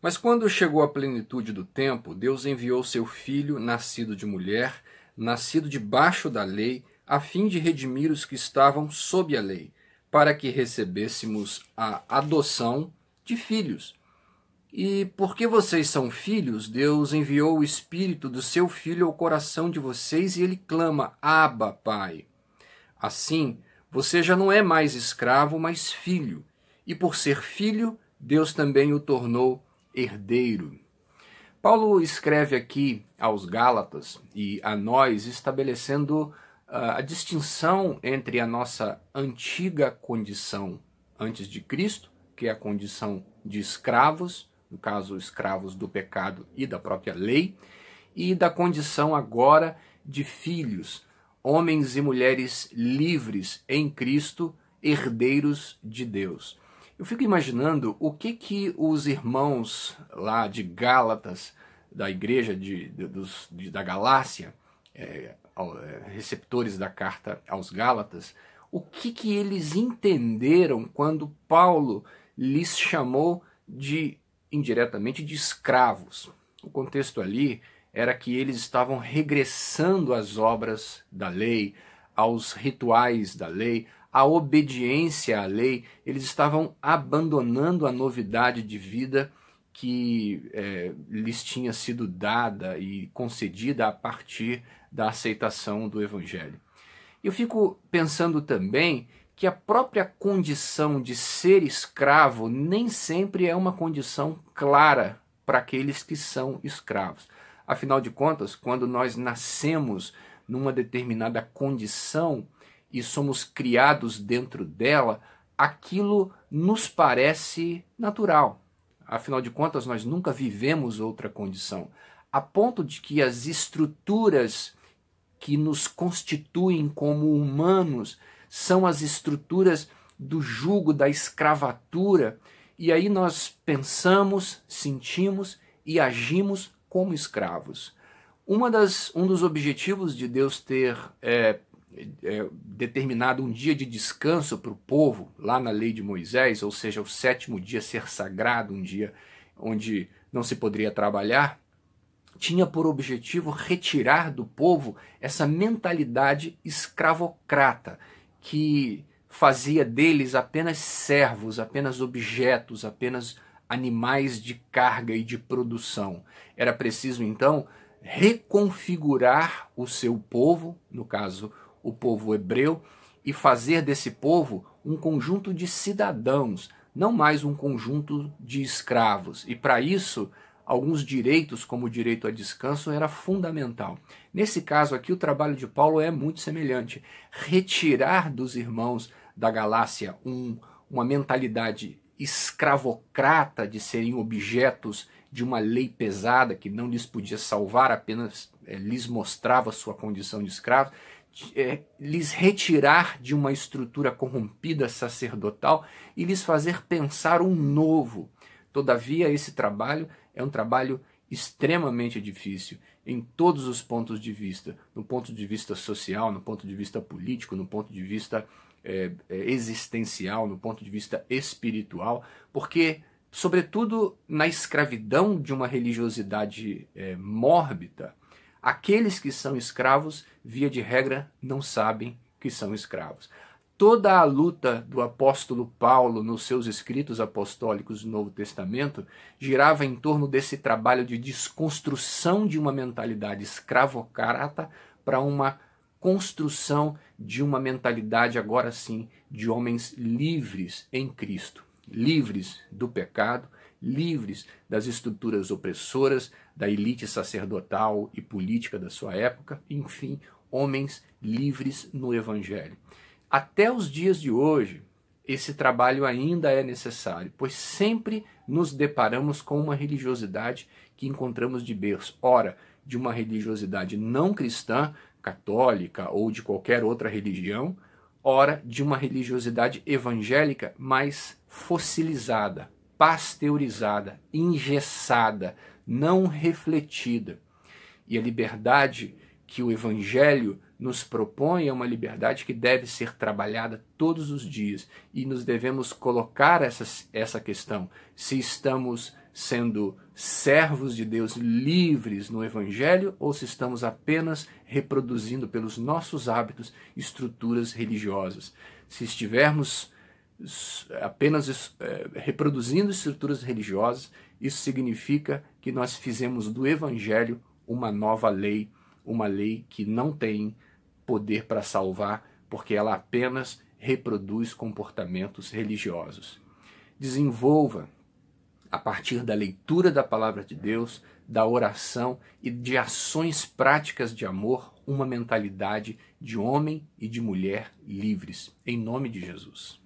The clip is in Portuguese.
Mas quando chegou a plenitude do tempo, Deus enviou seu Filho, nascido de mulher, nascido debaixo da lei, a fim de redimir os que estavam sob a lei, para que recebêssemos a adoção de filhos. E porque vocês são filhos, Deus enviou o Espírito do seu Filho ao coração de vocês e ele clama: Abba, Pai. Assim, você já não é mais escravo, mas filho. E por ser filho, Deus também o tornou herdeiro. Paulo escreve aqui aos Gálatas e a nós, estabelecendo a distinção entre a nossa antiga condição antes de Cristo, que é a condição de escravos, no caso, escravos do pecado e da própria lei, e da condição agora de filhos, homens e mulheres livres em Cristo, herdeiros de Deus. Eu fico imaginando o que os irmãos lá de Gálatas, da igreja da Galácia, receptores da carta aos Gálatas, o que eles entenderam quando Paulo lhes chamou indiretamente de escravos. O contexto ali era que eles estavam regressando às obras da lei, aos rituais da lei, à obediência à lei. Eles estavam abandonando a novidade de vida que lhes tinha sido dada e concedida a partir da aceitação do Evangelho. Eu fico pensando também que a própria condição de ser escravo nem sempre é uma condição clara para aqueles que são escravos. Afinal de contas, quando nós nascemos numa determinada condição e somos criados dentro dela, aquilo nos parece natural. Afinal de contas, nós nunca vivemos outra condição, a ponto de que as estruturas que nos constituem como humanos são as estruturas do jugo, da escravatura, e aí nós pensamos, sentimos e agimos como escravos. Um dos objetivos de Deus ter determinado um dia de descanso para o povo, lá na lei de Moisés, ou seja, o sétimo dia ser sagrado, um dia onde não se poderia trabalhar, tinha por objetivo retirar do povo essa mentalidade escravocrata, que fazia deles apenas servos, apenas objetos, apenas animais de carga e de produção. Era preciso, então, reconfigurar o seu povo, no caso, o povo hebreu, e fazer desse povo um conjunto de cidadãos, não mais um conjunto de escravos. E para isso, alguns direitos, como o direito a descanso, era fundamental. Nesse caso aqui, o trabalho de Paulo é muito semelhante. Retirar dos irmãos da Galácia uma mentalidade escravocrata de serem objetos de uma lei pesada que não lhes podia salvar, apenas lhes mostrava sua condição de escravos, lhes retirar de uma estrutura corrompida sacerdotal e lhes fazer pensar um novo. Todavia, esse trabalho é um trabalho extremamente difícil em todos os pontos de vista, no ponto de vista social, no ponto de vista político, no ponto de vista existencial, no ponto de vista espiritual, porque, sobretudo na escravidão de uma religiosidade mórbida, aqueles que são escravos, via de regra, não sabem que são escravos. Toda a luta do apóstolo Paulo nos seus escritos apostólicos do Novo Testamento girava em torno desse trabalho de desconstrução de uma mentalidade escravocrata para uma construção de uma mentalidade, agora sim, de homens livres em Cristo, livres do pecado, livres das estruturas opressoras, da elite sacerdotal e política da sua época, enfim, homens livres no Evangelho. Até os dias de hoje, esse trabalho ainda é necessário, pois sempre nos deparamos com uma religiosidade que encontramos de berço. Ora, de uma religiosidade não cristã, católica ou de qualquer outra religião, ora, de uma religiosidade evangélica mais fossilizada, pasteurizada, engessada, não refletida. E a liberdade que o Evangelho nos propõe é uma liberdade que deve ser trabalhada todos os dias, e nos devemos colocar essa questão: se estamos sendo servos de Deus livres no Evangelho ou se estamos apenas reproduzindo pelos nossos hábitos estruturas religiosas. Se estivermos apenas reproduzindo estruturas religiosas, isso significa que nós fizemos do Evangelho uma nova lei, uma lei que não tem poder para salvar, porque ela apenas reproduz comportamentos religiosos. Desenvolva, a partir da leitura da palavra de Deus, da oração e de ações práticas de amor, uma mentalidade de homem e de mulher livres, em nome de Jesus.